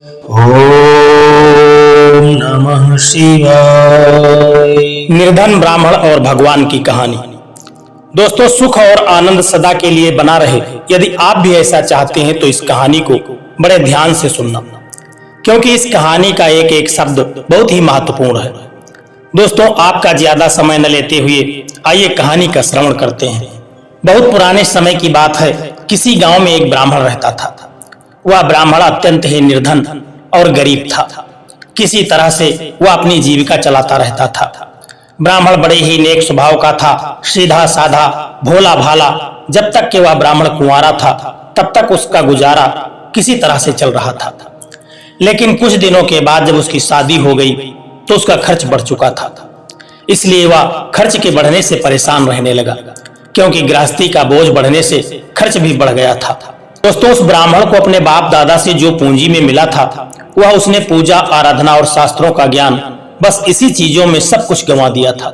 ओम नमः शिवाय। निर्धन ब्राह्मण और भगवान की कहानी। दोस्तों, सुख और आनंद सदा के लिए बना रहे, यदि आप भी ऐसा चाहते हैं तो इस कहानी को बड़े ध्यान से सुनना, क्योंकि इस कहानी का एक एक शब्द बहुत ही महत्वपूर्ण है। दोस्तों, आपका ज्यादा समय न लेते हुए आइए कहानी का श्रवण करते हैं। बहुत पुराने समय की बात है। किसी गांव में एक ब्राह्मण रहता था। वह ब्राह्मण अत्यंत ही निर्धन और गरीब था। किसी तरह से वह अपनी जीविका चलाता रहता था। ब्राह्मण बड़े ही नेक स्वभाव का था, सीधा साधा, भोला भाला। जब तक कि वह ब्राह्मण कुंवारा था तब तक उसका गुजारा किसी तरह से चल रहा था। लेकिन कुछ दिनों के बाद जब उसकी शादी हो गई तो उसका खर्च बढ़ चुका था। इसलिए वह खर्च के बढ़ने से परेशान रहने लगा, क्योंकि गृहस्थी का बोझ बढ़ने से खर्च भी बढ़ गया था। दोस्तों, उस ब्राह्मण को अपने बाप दादा से जो पूंजी में मिला था, वह उसने पूजा, आराधना और शास्त्रों का ज्ञान, बस इसी चीजों में सब कुछ गंवा दिया था।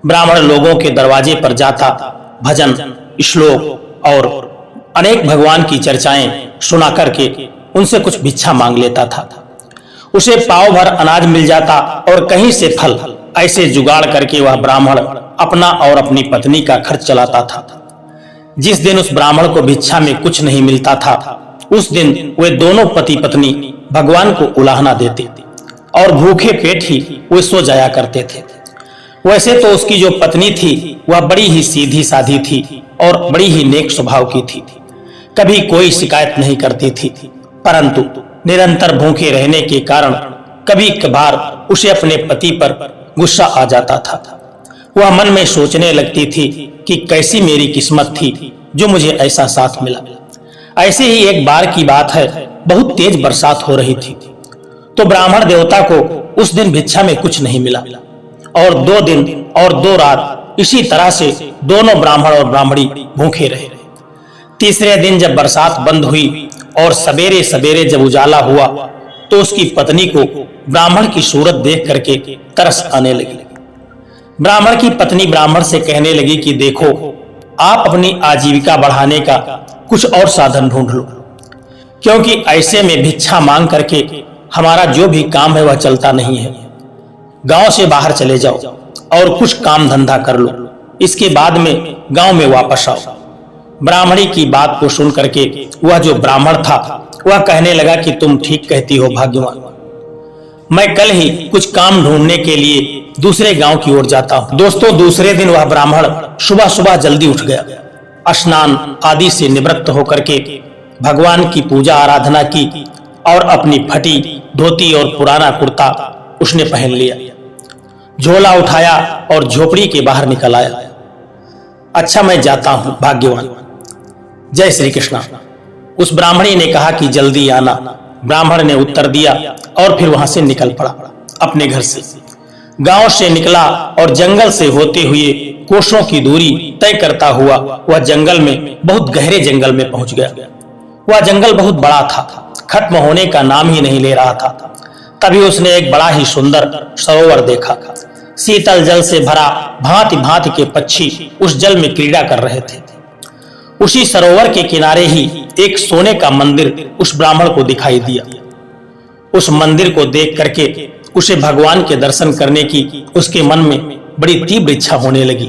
ब्राह्मण लोगों के दरवाजे पर जाता, भजन, श्लोक और अनेक भगवान की चर्चाएं सुना करके उनसे कुछ भिक्षा मांग लेता था। उसे पाव भर अनाज मिल जाता और कहीं से फल। ऐसे जुगाड़ करके वह ब्राह्मण अपना और अपनी पत्नी का खर्च चलाता था। जिस दिन उस ब्राह्मण को भिक्षा में कुछ नहीं मिलता था, उस दिन वे दोनों पति पत्नी भगवान को उलाहना देते और भूखे पेट ही वे सो जाया करते थे। वैसे तो उसकी जो पत्नी थी वह बड़ी ही सीधी साधी थी और बड़ी ही नेक स्वभाव की थी। कभी कोई शिकायत नहीं करती थी, परंतु निरंतर भूखे रहने के कारण कभी कभार उसे अपने पति पर गुस्सा आ जाता था। वह मन में सोचने लगती थी कि कैसी मेरी किस्मत थी जो मुझे ऐसा साथ मिला। ऐसे ही एक बार की बात है, बहुत तेज बरसात हो रही थी, तो ब्राह्मण देवता को उस दिन भिक्षा में कुछ नहीं मिला और 2 दिन और 2 रात इसी तरह से दोनों ब्राह्मण और ब्राह्मणी भूखे रहे। तीसरे दिन जब बरसात बंद हुई और सवेरे सवेरे जब उजाला हुआ तो उसकी पत्नी को ब्राह्मण की सूरत देख करके तरस आने लगी। ब्राह्मण की पत्नी ब्राह्मण से कहने लगी कि देखो, आप अपनी आजीविका बढ़ाने का कुछ और साधन ढूंढ लो, क्योंकि ऐसे में भिक्षा मांग करके हमारा जो भी काम है वह चलता नहीं है। गांव से बाहर चले जाओ और कुछ काम धंधा कर लो, इसके बाद में गांव में वापस आओ। ब्राह्मणी की बात को सुन करके वह जो ब्राह्मण था वह कहने लगा कि तुम ठीक कहती हो भाग्यवान, मैं कल ही कुछ काम ढूंढने के लिए दूसरे गांव की ओर जाता हूं। दोस्तों, दूसरे दिन वह ब्राह्मण सुबह सुबह जल्दी उठ गया। स्नान आदि से निवृत्त होकर के भगवान की पूजा आराधना की और अपनी फटी धोती और पुराना कुर्ता उसने पहन लिया। झोला उठाया और झोपड़ी के बाहर निकल आया। अच्छा, मैं जाता हूं भाग्यवान, जय श्री कृष्णा। उस ब्राह्मणी ने कहा कि जल्दी आना। ब्राह्मण ने उत्तर दिया और फिर वहां से निकल पड़ा अपने घर से। गांव से निकला और जंगल से होते हुए कोसों की दूरी तय करता हुआ वह जंगल में, बहुत गहरे जंगल में पहुंच गया। वह जंगल बहुत बड़ा था, खत्म होने का नाम ही नहीं ले रहा था। तभी उसने एक बड़ा ही सुंदर सरोवर देखा। शीतल जल से भरा भांति भांति के पक्षी उस जल में क्रीड़ा कर रहे थे। उसी सरोवर के किनारे ही एक सोने का मंदिर उस ब्राह्मण को दिखाई दिया। उस मंदिर को देख करके उसे भगवान के दर्शन करने की उसके मन में बड़ी तीव्र इच्छा होने लगी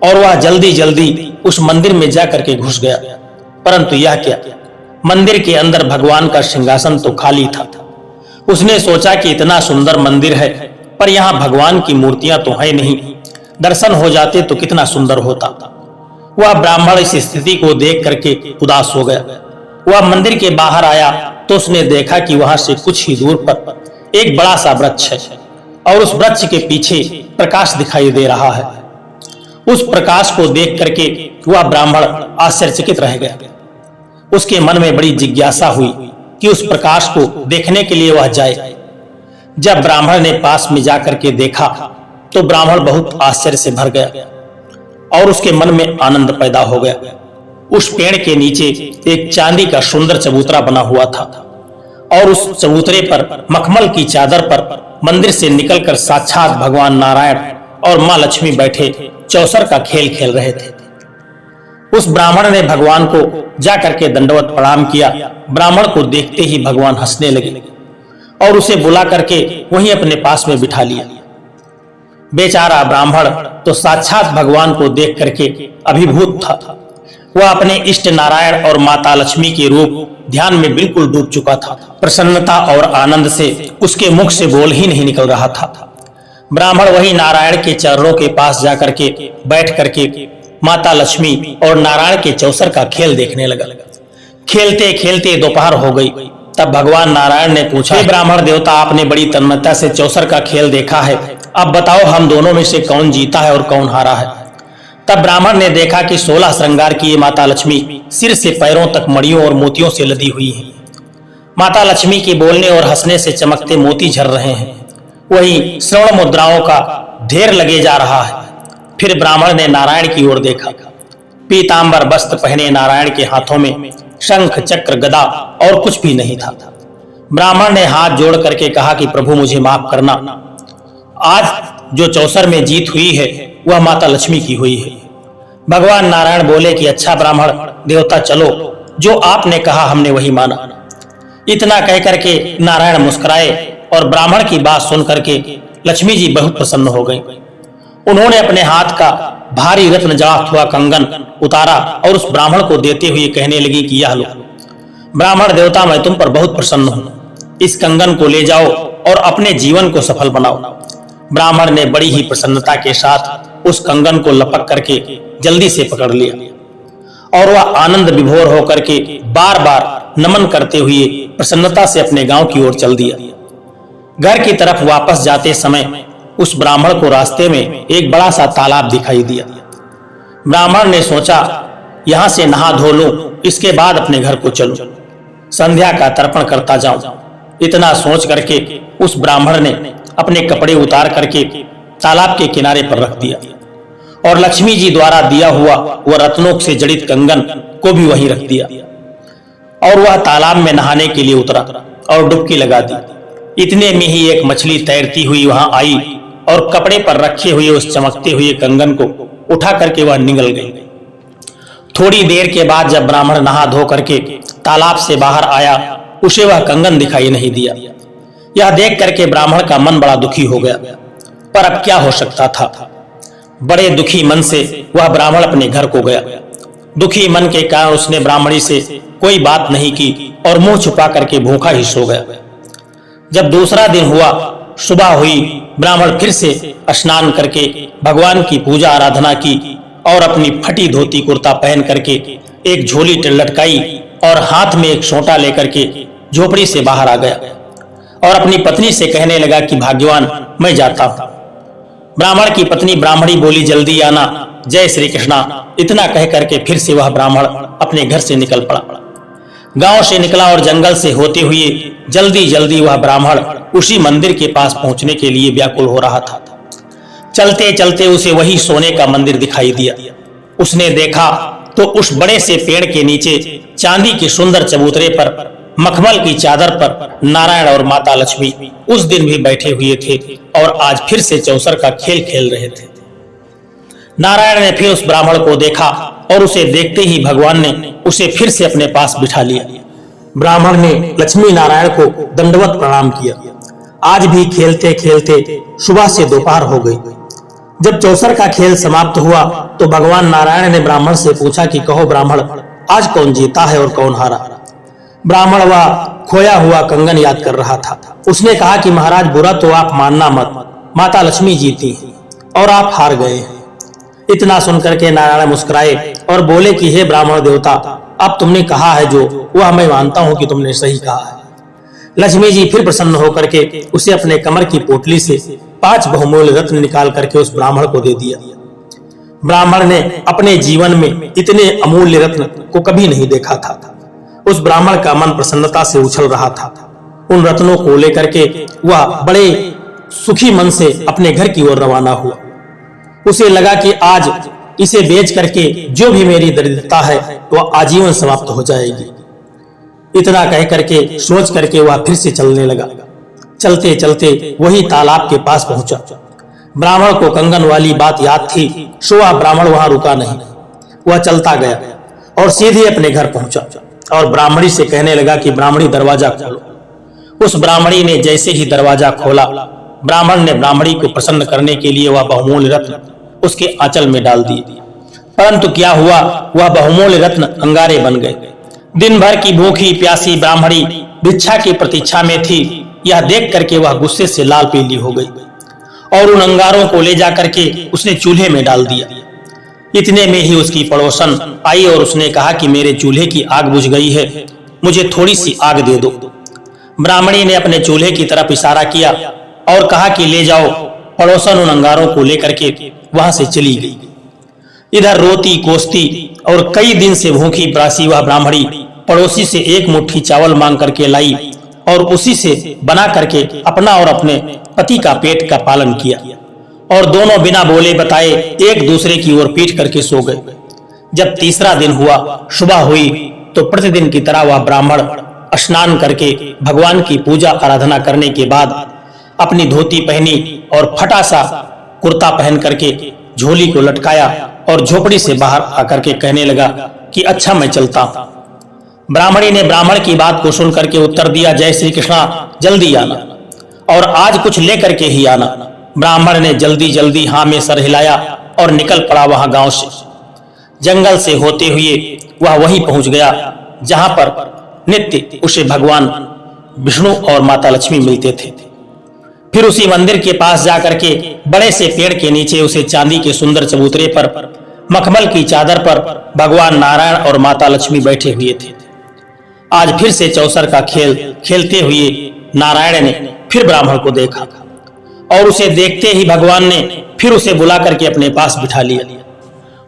और वह जल्दी जल्दी उस मंदिर में जाकर के घुस गया। परंतु यह क्या, मंदिर के अंदर भगवान का सिंहासन तो खाली था। उसने सोचा कि इतना सुंदर मंदिर है पर यहाँ भगवान की मूर्तियां तो है नहीं, दर्शन हो जाते तो कितना सुंदर होता। वह ब्राह्मण इस स्थिति को देख करके उदास हो गया। वह मंदिर के बाहर आया तो उसने देखा कि वहां से कुछ ही दूर पर एक बड़ा सा वृक्ष है और उस वृक्ष के पीछे प्रकाश दिखाई दे रहा है। उस प्रकाश को देख करके वह ब्राह्मण आश्चर्यचकित रह गया। उसके मन में बड़ी जिज्ञासा हुई कि उस प्रकाश को देखने के लिए वह जाए। जब ब्राह्मण ने पास में जाकर के देखा तो ब्राह्मण बहुत आश्चर्य से भर गया और उसके मन में आनंद पैदा हो गया। उस पेड़ के नीचे एक चांदी का सुंदर चबूतरा बना हुआ था और उस चबूतरे पर मखमल की चादर पर मंदिर से निकलकर साक्षात भगवान नारायण और मां लक्ष्मी बैठे चौसर का खेल खेल रहे थे। उस ब्राह्मण ने भगवान को जा करके दंडवत प्रणाम किया। ब्राह्मण को देखते ही भगवान हंसने लगे और उसे बुला करके वहीं अपने पास में बिठा लिया। बेचारा ब्राह्मण तो साक्षात भगवान को देख करके अभिभूत था। वह अपने इष्ट नारायण और माता लक्ष्मी के रूप ध्यान में बिल्कुल डूब चुका था। प्रसन्नता और आनंद से उसके मुख से बोल ही नहीं निकल रहा था। ब्राह्मण वही नारायण के चरणों के पास जाकर के बैठ करके माता लक्ष्मी और नारायण के चौसर का खेल देखने लगा। खेलते खेलते दोपहर हो गई। तब भगवान नारायण ने पूछा, ब्राह्मण देवता, आपने बड़ी तन्मयता से चौसर का खेल देखा है, अब बताओ हम दोनों में से कौन जीता है और कौन हारा है। तब ब्राह्मण ने देखा कि 16 श्रृंगार की माता लक्ष्मी सिर से पैरों तक मणियों और मोतियों से लदी हुई है। माता लक्ष्मी के बोलने और हंसने से चमकते मोती झर रहे हैं। वही श्रवण मुद्राओं का ढेर लगे जा रहा है। फिर ब्राह्मण ने नारायण की ओर देखा। पीतांबर वस्त्र पहने नारायण के हाथों में शंख चक्र गदा और कुछ भी नहीं था। ब्राह्मण ने हाथ जोड़ करके कहा कि प्रभु मुझे माफ करना, आज जो चौसर में जीत हुई है वह माता लक्ष्मी की हुई है। भगवान नारायण बोले कि अच्छा ब्राह्मण देवता, चलो, जो आपने कहा हमने वही माना। इतना कह करके नारायण मुस्कुराए और ब्राह्मण की बात सुन करके लक्ष्मी जी बहुत प्रसन्न हो गई। उन्होंने अपने हाथ का भारी रत्न जड़ा हुआ कंगन उतारा और उस ब्राह्मण को देते हुए कहने लगी कि यह लो ब्राह्मण देवता, मैं तुम पर बहुत प्रसन्न हूं। इस कंगन को ले जाओ और अपने जीवन को सफल बनाओ। ब्राह्मण ने बड़ी ही प्रसन्नता के साथ उस कंगन को लपक करके जल्दी से पकड़ लिया और वह आनंद विभोर होकर के बार बार नमन करते हुए प्रसन्नता से अपने गांव की ओर चल दिया। घर की तरफ वापस जाते समय उस ब्राह्मण को रास्ते में एक बड़ा सा तालाब दिखाई दिया। ब्राह्मण ने सोचा, यहां से नहा धो लूं, इसके बाद अपने घर को चलूं, संध्या का तर्पण करता जाऊं। इतना सोच करके उस ब्राह्मण ने अपने कपड़े उतार करके तालाब के किनारे पर रख दिया और लक्ष्मी जी द्वारा दिया हुआ वह रत्नों से जड़ित कंगन को भी वहीं रख दिया और वह तालाब में नहाने के लिए उतरा और डुबकी लगा दी। इतने में ही एक मछली तैरती हुई वहां आई और कपड़े पर रखे हुए उस चमकते हुए कंगन को उठा करके वह निगल गई। थोड़ी देर के बाद जब ब्राह्मण नहा धो करके तालाब से बाहर आया, उसे वह कंगन दिखाई नहीं दिया। यह देख करके ब्राह्मण का मन बड़ा दुखी हो गया, पर अब क्या हो सकता था। बड़े दुखी मन से वह ब्राह्मण अपने घर को गया। दुखी मन के कारण उसने ब्राह्मणी से कोई बात नहीं की और मुंह छुपा करके भूखा ही सो गया। जब दूसरा दिन हुआ, सुबह हुई, ब्राह्मण फिर से स्नान करके भगवान की पूजा आराधना की और अपनी फटी धोती कुर्ता पहन करके एक झोली लटकाई और हाथ में एक सोंटा लेकर के झोपड़ी से बाहर आ गया और अपनी पत्नी से कहने लगा कि भाग्यवान, मैं जाता हूं। ब्राह्मण की पत्नी ब्राह्मणी बोली, जल्दी आना, जय श्री कृष्णा। इतना कह करके फिर से वह ब्राह्मण अपने घर से निकल पड़ा। गांव से निकला और जंगल से होते हुए जल्दी जल्दी वह ब्राह्मण उसी मंदिर के पास पहुंचने के लिए व्याकुल हो रहा था। चलते चलते उसे वही सोने का मंदिर दिखाई दिया। उसने देखा तो उस बड़े से पेड़ के नीचे चांदी के सुंदर चबूतरे पर मखमल की चादर पर नारायण और माता लक्ष्मी उस दिन भी बैठे हुए थे और आज फिर से चौसर का खेल खेल रहे थे। नारायण ने फिर उस ब्राह्मण को देखा और उसे देखते ही भगवान ने उसे फिर से अपने पास बिठा लिया। ब्राह्मण ने लक्ष्मी नारायण को दंडवत प्रणाम किया। आज भी खेलते खेलते सुबह से दोपहर हो गई। जब चौसर का खेल समाप्त हुआ तो भगवान नारायण ने ब्राह्मण से पूछा कि कहो ब्राह्मण, आज कौन जीता है और कौन हारा। ब्राह्मण वह खोया हुआ कंगन याद कर रहा था। उसने कहा कि महाराज, बुरा तो आप मानना मत, माता लक्ष्मी जीती और आप हार गए हैं। इतना सुनकर के नारायण मुस्कुराए और बोले कि हे ब्राह्मण देवता, अब तुमने कहा है जो वह मैं मानता हूं कि तुमने सही कहा है। लक्ष्मी जी फिर प्रसन्न होकर के उसे अपने कमर की पोटली से 5 बहुमूल्य रत्न निकाल करके उस ब्राह्मण को दे दिया। ब्राह्मण ने अपने जीवन में इतने अमूल्य रत्न को कभी नहीं देखा था। उस ब्राह्मण का मन प्रसन्नता से उछल रहा था। उन रत्नों को लेकर के वह बड़े सुखी मन से अपने घर की ओर रवाना हुआ। उसे लगा कि आज इसे बेच करके जो भी मेरी दरिद्रता है वह आजीवन समाप्त हो जाएगी। इतना कह करके सोच करके वह फिर से चलने लगा। चलते चलते वही तालाब के पास पहुंचा। ब्राह्मण को कंगन वाली बात याद थी, सो वह ब्राह्मण वहां रुका नहीं। वह चलता गया और सीधे अपने घर पहुंचा और ब्राह्मणी से कहने लगा कि ब्राह्मणी दरवाजा खोलो। उस ब्राह्मणी ने जैसे ही दरवाजा खोला, ब्राह्मण ने ब्राह्मणी को प्रसन्न करने के लिए वह बहुमूल्य रत्न उसके आंचल में डाल दिए। परंतु क्या हुआ, वह बहुमूल्य रत्न अंगारे बन गए। दिन भर की भूखी प्यासी ब्राह्मणी भिक्षा की प्रतीक्षा में थी। यह देख करके वह गुस्से से लाल पीली हो गई और उन अंगारों को ले जाकर के उसने चूल्हे में डाल दिया। इतने में ही उसकी पड़ोसन आई और उसने कहा कि मेरे चूल्हे की आग बुझ गई है, मुझे थोड़ी सी आग दे दो। ब्राह्मणी ने अपने चूल्हे की तरफ इशारा किया और कहा कि ले जाओ। पड़ोसन उन अंगारों को लेकर के वहां से चली गई। इधर रोती कोसती और कई दिन से भूखी प्यासी वह ब्राह्मणी पड़ोसी से एक मुट्ठी चावल मांग करके लाई और उसी से बना करके अपना और अपने पति का पेट का पालन किया और दोनों बिना बोले बताए एक दूसरे की ओर पीट करके सो गए। जब तीसरा दिन हुआ, सुबह हुई, तो प्रतिदिन की तरह वह ब्राह्मण स्नान करके भगवान की पूजा आराधना करने के बाद अपनी धोती पहनी और फटा सा कुर्ता पहन करके झोली को लटकाया और झोपड़ी से बाहर आकर के कहने लगा कि अच्छा मैं चलता हूं। ब्राह्मणी ने ब्राह्मण की बात को सुनकर के उत्तर दिया, जय श्री कृष्णा, जल्दी आना और आज कुछ लेकर के ही आना। ब्राह्मण ने जल्दी जल्दी हाँ में सर हिलाया और निकल पड़ा वहां गांव से। जंगल से होते हुए वह वहीं पहुंच गया जहां पर नित्य उसे भगवान विष्णु और माता लक्ष्मी मिलते थे। फिर उसी मंदिर के पास जाकर के बड़े से पेड़ के नीचे उसे चांदी के सुंदर चबूतरे पर मखमल की चादर पर भगवान नारायण और माता लक्ष्मी बैठे हुए थे। आज फिर से चौसर का खेल खेलते हुए नारायण ने फिर ब्राह्मण को देखा और उसे देखते ही भगवान ने फिर उसे बुला करके अपने पास बिठा लिया।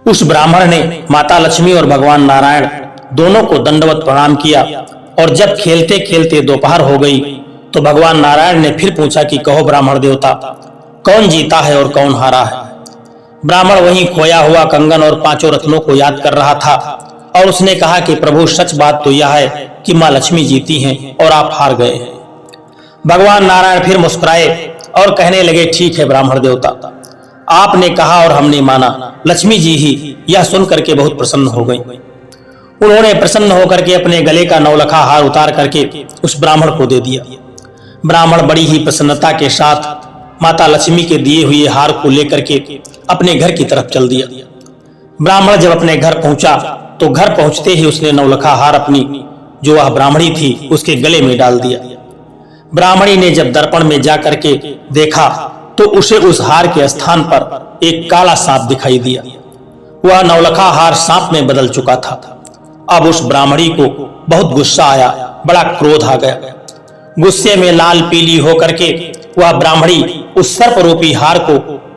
उस ब्राह्मण ने माता लक्ष्मी और भगवान नारायण दोनों को दंडवत प्रणाम किया और जब खेलते खेलते दोपहर हो गई तो भगवान नारायण ने फिर पूछा कि कहो ब्राह्मण देवता, कौन जीता है और कौन हारा है। ब्राह्मण वहीं खोया हुआ कंगन और पांचों रत्नों को याद कर रहा था और उसने कहा कि प्रभु सच बात तो यह है कि मां लक्ष्मी जीती हैं और आप हार गए हैं। भगवान नारायण फिर मुस्कुराए और कहने लगे, ठीक है ब्राह्मण देवता, आपने कहा और हमने माना। लक्ष्मी जी ही यह सुन करके बहुत प्रसन्न हो गई। उन्होंने प्रसन्न होकर के अपने गले का नौलखा हार उतार करके उस ब्राह्मण को दे दिया। ब्राह्मण बड़ी ही प्रसन्नता के साथ माता लक्ष्मी के दिए हुए हार को लेकर के अपने घर की तरफ चल दिया। ब्राह्मण जब अपने घर पहुंचा तो घर पहुंचते ही उसने नौलखा हार अपनी जो वह ब्राह्मणी थी उसके गले में डाल दिया। ब्राह्मणी ने जब दर्पण में जाकर के देखा तो उसे उस हार के स्थान पर एक काला सांप दिखाई दिया। वह नौलखा हार सांप में बदल चुका था। अब उस ब्राह्मणी को बहुत गुस्सा आया, बड़ा क्रोध आ गया। गुस्से में लाल पीली होकर के वह ब्राह्मणी उस सर्प रूपी हार को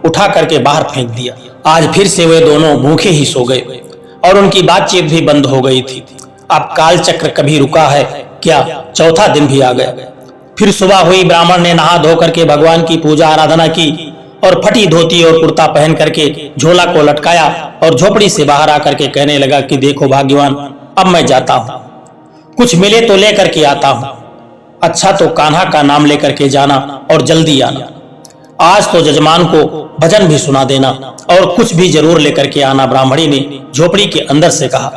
उठा करके बाहर फेंक दिया। आज फिर से वे दोनों भूखे ही सो गए और उनकी बातचीत भी बंद हो गई थी। अब काल चक्र कभी रुका है क्या, चौथा दिन भी आ गया। फिर सुबह हुई, ब्राह्मण ने नहा धो करके भगवान की पूजा आराधना की और फटी धोती और कुर्ता पहन करके झोला को लटकाया और झोपड़ी से बाहर आकर के कहने लगा कि देखो भाग्यवान, अब मैं जाता हूँ, कुछ मिले तो लेकर के आता हूँ। अच्छा तो कान्हा का नाम लेकर के जाना और जल्दी आना। आज तो जजमान को भजन भी सुना देना और कुछ भी जरूर लेकर के आना, ब्राह्मणी ने झोपड़ी के अंदर से कहा।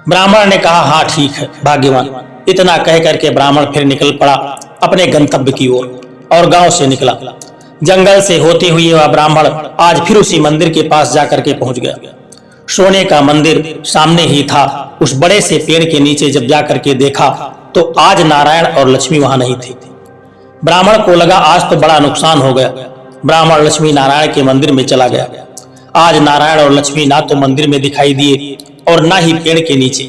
ब्राह्मण ने कहा, हाँ ठीक है भाग्यवान। इतना कह करके ब्राह्मण फिर निकल पड़ा अपने गंतव्य की ओर और गांव से निकला। जंगल से होते हुए वह ब्राह्मण आज फिर उसी मंदिर के पास जाकर के पहुंच गया। सोने का मंदिर सामने ही था। उस बड़े से पेड़ के नीचे जब जाकर के देखा तो आज नारायण और लक्ष्मी वहां नहीं थे। ब्राह्मण को लगा आज तो बड़ा नुकसान हो गया। ब्राह्मण लक्ष्मी नारायण के मंदिर में चला गया। आज नारायण और लक्ष्मी ना तो मंदिर में दिखाई दिए और ना ही पेड़ के नीचे।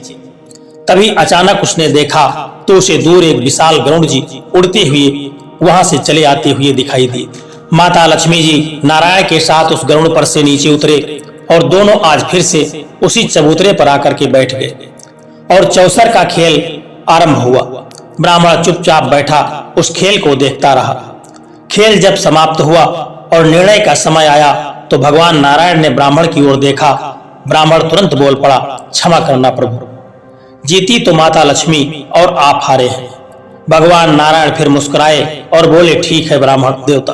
तभी अचानक उसने देखा तो उसे दूर एक विशाल गरुड़ जी उड़ते हुए वहां से चले आते हुए दिखाई दिए। माता लक्ष्मी जी नारायण के साथ उस गरुड़ पर से नीचे उतरे और दोनों आज फिर से उसी चबूतरे पर आकर के बैठ गए और चौसर का खेल आरंभ हुआ। ब्राह्मण चुपचाप बैठा उस खेल को देखता रहा। खेल जब समाप्त हुआ और निर्णय का समय आया तो भगवान नारायण ने ब्राह्मण की ओर देखा। ब्राह्मण तुरंत बोल पड़ा, क्षमा करना प्रभु, जीती तो माता लक्ष्मी और आप हारे हैं। भगवान नारायण फिर मुस्कुराए और बोले, ठीक है ब्राह्मण देवता,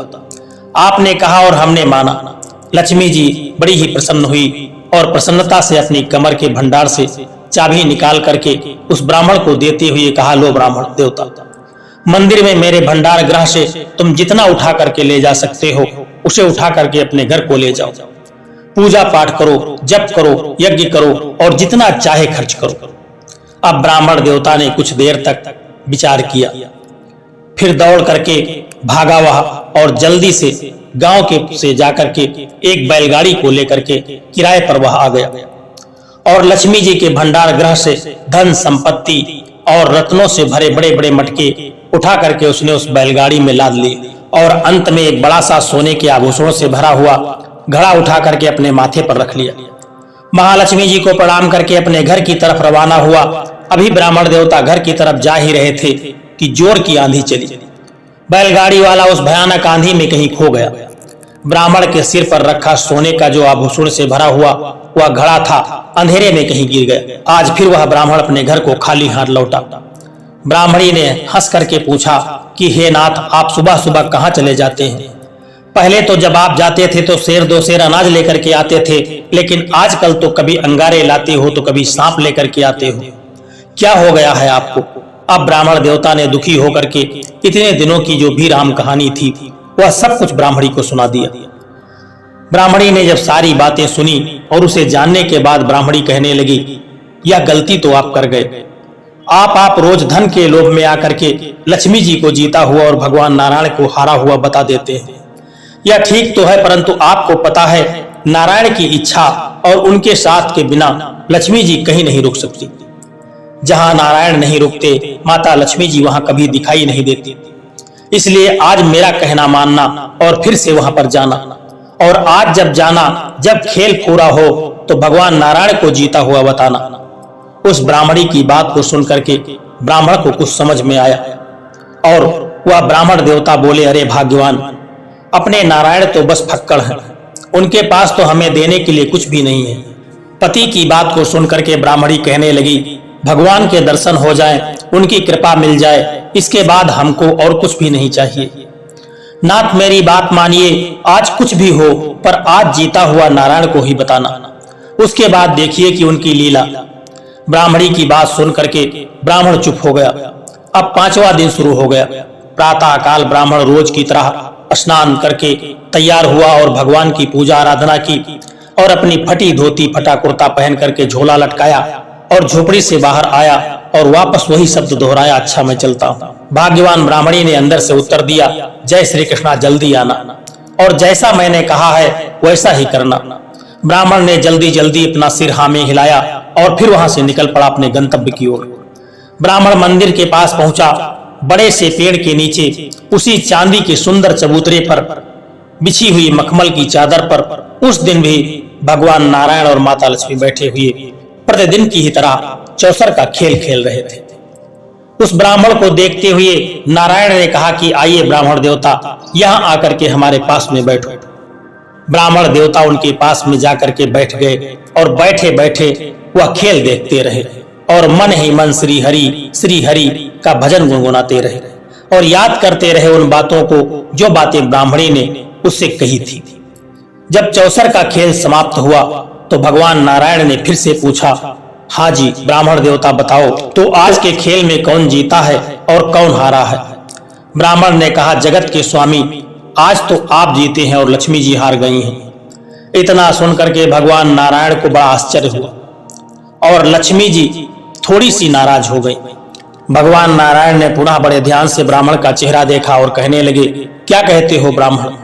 आपने कहा और हमने माना। लक्ष्मी जी बड़ी ही प्रसन्न हुई और प्रसन्नता से अपनी कमर के भंडार से चाबी निकाल करके उस ब्राह्मण को देते हुए कहा, लो ब्राह्मण देवता, मंदिर में मेरे भंडार गृह से तुम जितना उठा करके ले जा सकते हो उसे उठा करके अपने घर को ले जाओ। पूजा पाठ करो, जप करो, यज्ञ करो और जितना चाहे खर्च करो। अब ब्राह्मण देवता ने कुछ देर तक विचार किया, फिर दौड़ करके भागा वह और जल्दी से गांव के से जाकर के एक बैलगाड़ी को लेकर के किराए पर वह आ गया और लक्ष्मी जी के भंडार गृह से धन संपत्ति और रत्नों से भरे बड़े बड़े मटके उठा करके उसने उस बैलगाड़ी में लाद लिए और अंत में एक बड़ा सा सोने के आभूषणों से भरा हुआ घड़ा उठा करके अपने माथे पर रख लिया। महालक्ष्मी जी को प्रणाम करके अपने घर की तरफ रवाना हुआ। अभी ब्राह्मण देवता घर की तरफ जा ही रहे थे कि जोर की आंधी चली। बैलगाड़ी वाला उस भयानक आंधी में कहीं खो गया। ब्राह्मण के सिर पर रखा सोने का जो आभूषण से भरा हुआ वह घड़ा था, अंधेरे में कहीं गिर गया। आज फिर वह ब्राह्मण अपने घर को खाली हाथ लौटा। ब्राह्मणी ने हंस करके पूछा कि हे नाथ, आप सुबह सुबह कहाँ चले जाते हैं? पहले तो जब आप जाते थे तो शेर दो शेर अनाज लेकर के आते थे, लेकिन आजकल तो कभी अंगारे लाते हो तो कभी सांप लेकर के आते हो। क्या हो गया है आपको? अब ब्राह्मण देवता ने दुखी होकर के इतने दिनों की जो भी राम कहानी थी वह सब कुछ ब्राह्मणी को सुना दिया। ब्राह्मणी ने जब सारी बातें सुनी और उसे जानने के बाद ब्राह्मणी कहने लगी, यह गलती तो आप कर गए। आप रोज धन के लोभ में आकर के लक्ष्मी जी को जीता हुआ और भगवान नारायण को हारा हुआ बता देते हैं। यह ठीक तो है, परंतु आपको पता है नारायण की इच्छा और उनके साथ के बिना लक्ष्मी जी कहीं नहीं रुक सकती। जहां नारायण नहीं रुकते, माता लक्ष्मी जी वहां कभी दिखाई नहीं देती। इसलिए आज मेरा कहना मानना और फिर से वहां पर जाना, और आज जब जाना, जब खेल पूरा हो तो भगवान नारायण को जीता हुआ बताना। उस ब्राह्मणी की बात को सुनकर के ब्राह्मण को कुछ समझ में आया और वह ब्राह्मण देवता बोले, अरे भाग्यवान, अपने नारायण तो बस फक्कड़ हैं, उनके पास तो हमें देने के लिए कुछ भी नहीं है। पति की बात को सुनकर के ब्राह्मणी कहने लगी, भगवान के दर्शन हो जाएं, उनकी कृपा मिल जाए, इसके बाद हमको और कुछ भी नहीं चाहिए। नाथ मेरी बात मानिए, आज कुछ भी हो पर आज जीता हुआ नारायण को ही बताना, उसके बाद देखिए कि उनकी लीला। ब्राह्मणी की बात सुन करके ब्राह्मण चुप हो गया। अब 5वां दिन शुरू हो गया। प्रातः काल ब्राह्मण रोज की तरह स्नान करके तैयार हुआ और भगवान की पूजा आराधना की और अपनी फटी धोती फटा कुर्ता पहन करके झोला लटकाया और झोपड़ी से बाहर आया और वापस वही शब्द दोहराया, अच्छा मैं चलता हूँ। भाग्यवान ब्राह्मणी ने अंदर से उत्तर दिया, जय श्री कृष्णा, जल्दी आना और जैसा मैंने कहा है वैसा ही करना। ब्राह्मण ने जल्दी जल्दी अपना सिर हाँ में हिलाया और फिर वहां से निकल पड़ा अपने गंतव्य की ओर। ब्राह्मण मंदिर के पास पहुंचा। बड़े से पेड़ के नीचे उसी चांदी के सुंदर चबूतरे पर बिछी हुई मखमल की चादर पर उस दिन भी भगवान नारायण और माता लक्ष्मी बैठे हुए प्रतिदिन की ही तरह चौसर का खेल खेल रहे थे। उस ब्राह्मण को देखते हुए नारायण ने कहा कि आइए ब्राह्मण देवता, यहाँ आकर के हमारे पास में बैठो। ब्राह्मण देवता उनके पास में जाकर के बैठ गए और बैठे बैठे वह खेल देखते रहे और मन ही मन श्री हरि का भजन गुनगुनाते रहे और याद करते रहे उन बातों को जो बातें ब्राह्मणी ने उससे कही थी। जब चौसर का खेल समाप्त हुआ तो भगवान नारायण ने फिर से पूछा, हाँ जी ब्राह्मण देवता बताओ, तो आज के खेल में कौन जीता है और कौन हारा है? ब्राह्मण ने कहा, जगत के स्वामी, आज तो आप जीते हैं और लक्ष्मी जी हार गई हैं। इतना सुनकर के भगवान नारायण को बड़ा आश्चर्य हुआ और लक्ष्मी जी थोड़ी सी नाराज हो गई। भगवान नारायण ने पुनः बड़े ध्यान से ब्राह्मण का चेहरा देखा और कहने लगे, क्या कहते हो ब्राह्मण?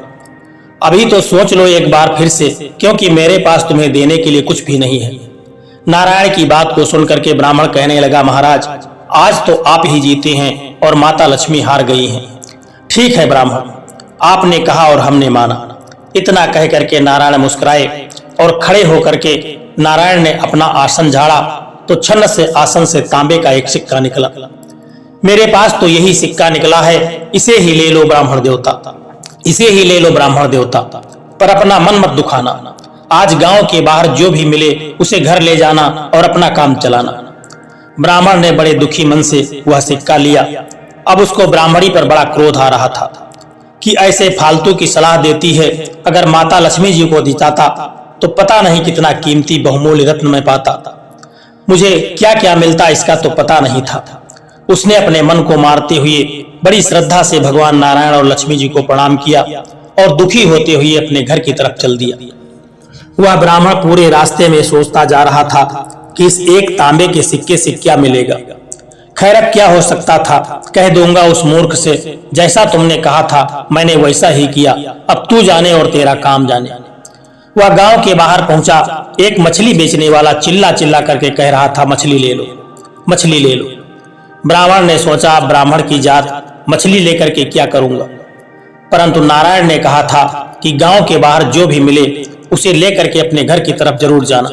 अभी तो सोच लो एक बार फिर से, क्योंकि मेरे पास तुम्हें देने के लिए कुछ भी नहीं है। नारायण की बात को सुनकर के ब्राह्मण कहने लगा, महाराज आज तो आप ही जीते हैं और माता लक्ष्मी हार गई हैं। ठीक है ब्राह्मण, आपने कहा और हमने माना। इतना कह करके नारायण मुस्कुराए और खड़े होकर के नारायण ने अपना आसन झाड़ा तो छन्न से आसन से तांबे का एक सिक्का निकला। मेरे पास तो यही सिक्का निकला है, इसे ही ले लो ब्राह्मण देवता, इसे ही ले लो ब्राह्मण देवता, पर अपना मन मत दुखाना। आज गांव के बाहर जो भी मिले उसे घर ले जाना और अपना काम चलाना। ब्राह्मण ने बड़े दुखी मन से वह सिक्का लिया। अब उसको ब्राह्मणी पर बड़ा क्रोध आ रहा था कि ऐसे फालतू की सलाह देती है, अगर माता लक्ष्मी जी को जिताता तो पता नहीं कितना कीमती बहुमूल्य रत्न मैं पाता। मुझे क्या क्या मिलता इसका तो पता नहीं था। उसने अपने मन को मारते हुए बड़ी श्रद्धा से भगवान नारायण और लक्ष्मी जी को प्रणाम किया और दुखी होते हुए अपने घर की तरफ चल दिया। वह ब्राह्मण पूरे रास्ते में सोचता जा रहा था कि इस एक तांबे के सिक्के से क्या मिलेगा। खैर अब क्या हो सकता था, कह दूंगा उस मूर्ख से, जैसा तुमने कहा था मैंने वैसा ही किया, अब तू जाने और तेरा काम जाने। वह गांव के बाहर पहुंचा। एक मछली बेचने वाला चिल्ला चिल्ला करके कह रहा था, मछली ले लो, मछली ले लो। ब्राह्मण ने सोचा, ब्राह्मण की जात, मछली लेकर के क्या करूंगा। परंतु नारायण ने कहा था कि गांव के बाहर जो भी मिले उसे लेकर के अपने घर की तरफ जरूर जाना।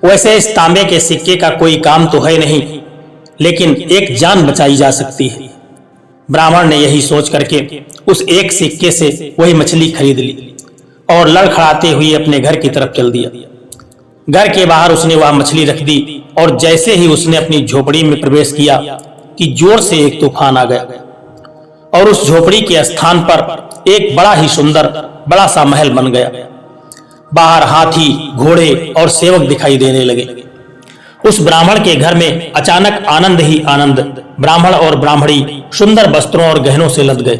वैसे इस तांबे के सिक्के का कोई काम तो है नहीं, लेकिन एक जान बचाई जा सकती है। ब्राह्मण ने यही सोच करके उस एक सिक्के से वही मछली खरीद ली और लड़खड़ाते हुए अपने घर की तरफ चल दिया। घर के बाहर उसने वह मछली रख दी और जैसे ही उसने अपनी झोपड़ी में प्रवेश किया कि जोर से एक तूफान आ गया और उस झोपड़ी के स्थान पर एक बड़ा ही सुंदर बड़ा सा महल बन गया। बाहर हाथी, घोड़े और सेवक दिखाई देने लगे। उस ब्राह्मण के घर में अचानक आनंद ही आनंद। ब्राह्मण और ब्राह्मणी सुंदर वस्त्रों और गहनों से लद गए।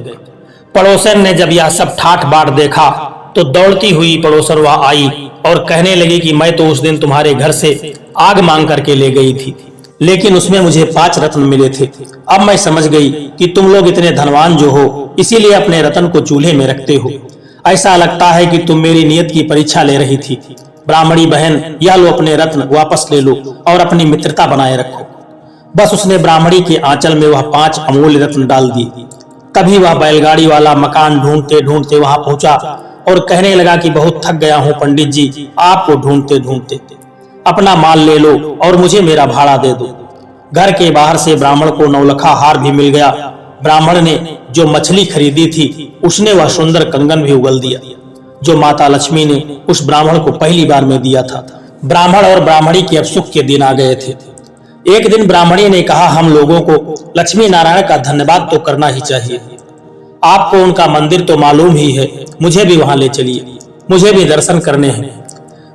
पड़ोसन ने जब यह सब ठाठ बाट देखा तो दौड़ती हुई पड़ोसन वहां आई और कहने लगी कि मैं तो उस दिन तुम्हारे घर से आग मांग करके ले गई थी, लेकिन उसमें मुझे 5 रत्न मिले थे। अब मैं समझ गई कि तुम लोग इतने धनवान जो हो, इसीलिए अपने रत्न को चूल्हे में रखते हो। ऐसा लगता है कि तुम मेरी नियत की परीक्षा ले रही थी। ब्राह्मणी बहन, यह लो अपने रत्न वापस ले लो और अपनी मित्रता बनाए रखो। बस उसने ब्राह्मणी के आंचल में वह 5 अमूल्य रत्न डाल दिए। तभी वह बैलगाड़ी वाला मकान ढूंढते ढूंढते वहां पहुंचा और कहने लगा कि बहुत थक गया हूं पंडित जी, आपको ढूंढते ढूंढते। अपना माल ले लो और मुझे मेरा भाड़ा दे दो। घर के बाहर से ब्राह्मण को नौलखा हार भी मिल गया। ब्राह्मण ने जो मछली खरीदी थी उसने वह सुंदर कंगन भी उगल दिया जो माता लक्ष्मी ने उस ब्राह्मण को पहली बार में दिया था। ब्राह्मण और ब्राह्मणी के अब सुख के दिन आ गए थे। एक दिन ब्राह्मणी ने कहा, हम लोगों को लक्ष्मी नारायण का धन्यवाद तो करना ही चाहिए। आपको उनका मंदिर तो मालूम ही है, मुझे भी वहां ले चलिए, मुझे भी दर्शन करने हैं।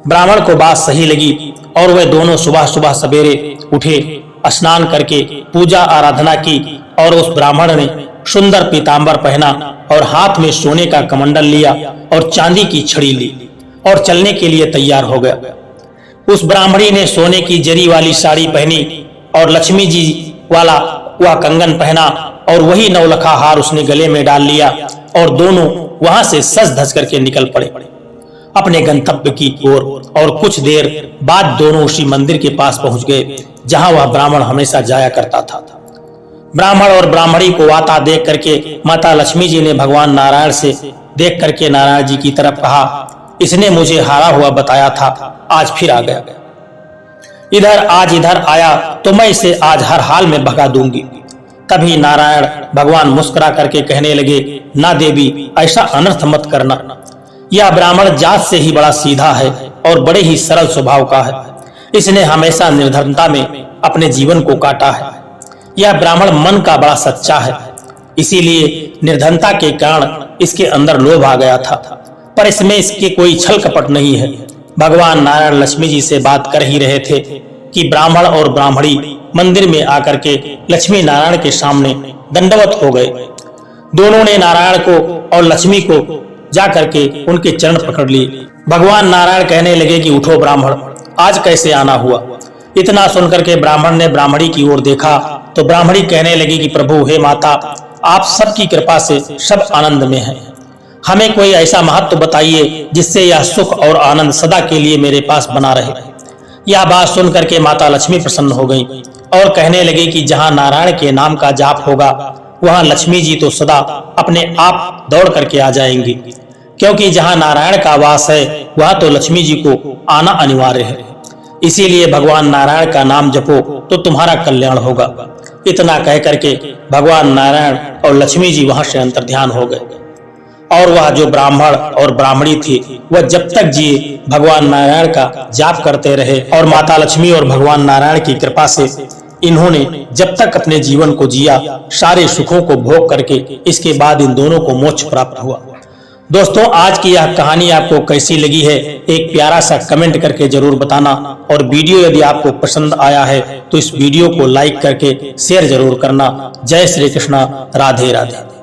ब्राह्मण को बात सही लगी और वे दोनों सुबह सुबह सवेरे उठे, स्नान करके पूजा आराधना की और उस ब्राह्मण ने सुंदर पीतांबर पहना और हाथ में सोने का कमंडल लिया और चांदी की छड़ी ली और चलने के लिए तैयार हो गया। उस ब्राह्मणी ने सोने की जरी वाली साड़ी पहनी और लक्ष्मी जी वाला वह कंगन पहना और वही नौलखा हार उसने गले में डाल लिया और दोनों वहां से सज धज करके निकल पड़े अपने गंतव्य की ओर। और कुछ देर बाद दोनों उसी मंदिर के पास पहुंच गए जहां वह ब्राह्मण हमेशा जाया करता था। ब्राह्मण और ब्राह्मणी को आता देख करके माता लक्ष्मी जी ने भगवान नारायण से देख करके नारायण जी की तरफ कहा, इसने मुझे हारा हुआ बताया था, आज फिर आ गया। इधर आया तो मैं इसे आज हर हाल में भगा दूंगी। तभी नारायण भगवान मुस्कुरा करके कहने लगे, ना देवी, ऐसा अनर्थ मत करना। यह ब्राह्मण जात से ही बड़ा सीधा है और बड़े ही सरल स्वभाव का है। इसने हमेशा निर्धनता में अपने जीवन को काटा है। यह ब्राह्मण मन का बड़ा सच्चा है, इसीलिए निर्धनता के कारण इसके अंदर लोभ आ गया था, पर इसमें इसके कोई छल कपट नहीं है। भगवान नारायण लक्ष्मी जी से बात कर ही रहे थे कि ब्राह्मण और ब्राह्मणी मंदिर में आकर के लक्ष्मी नारायण के सामने दंडवत हो गए। दोनों ने नारायण को और लक्ष्मी को जा करके उनके चरण पकड़ लिए। भगवान नारायण कहने लगे कि उठो ब्राह्मण, आज कैसे आना हुआ। इतना सुनकर के ब्राह्मण ने ब्राह्मणी की ओर देखा तो ब्राह्मणी कहने लगी कि प्रभु, हे माता, आप सबकी कृपा से सब आनंद में हैं। हमें कोई ऐसा महत्व बताइए जिससे यह सुख और आनंद सदा के लिए मेरे पास बना रहे। यह बात सुन करके माता लक्ष्मी प्रसन्न हो गई और कहने लगी कि जहां नारायण के नाम का जाप होगा वहां लक्ष्मी जी तो सदा अपने आप दौड़ करके आ जाएंगी, क्योंकि जहां नारायण का वास है वहां तो लक्ष्मी जी को आना अनिवार्य है। इसीलिए भगवान नारायण का नाम जपो तो तुम्हारा कल्याण होगा। इतना कह करके भगवान नारायण और लक्ष्मी जी वहां से अंतर्ध्यान हो गए और वह जो ब्राह्मण और ब्राह्मणी थी वह जब तक जिए भगवान नारायण का जाप करते रहे और माता लक्ष्मी और भगवान नारायण की कृपा से इन्होंने जब तक अपने जीवन को जिया, सारे सुखों को भोग करके इसके बाद इन दोनों को मोक्ष प्राप्त हुआ। दोस्तों, आज की यह कहानी आपको कैसी लगी है, एक प्यारा सा कमेंट करके जरूर बताना। और वीडियो यदि आपको पसंद आया है तो इस वीडियो को लाइक करके शेयर जरूर करना। जय श्री कृष्णा, राधे राधे।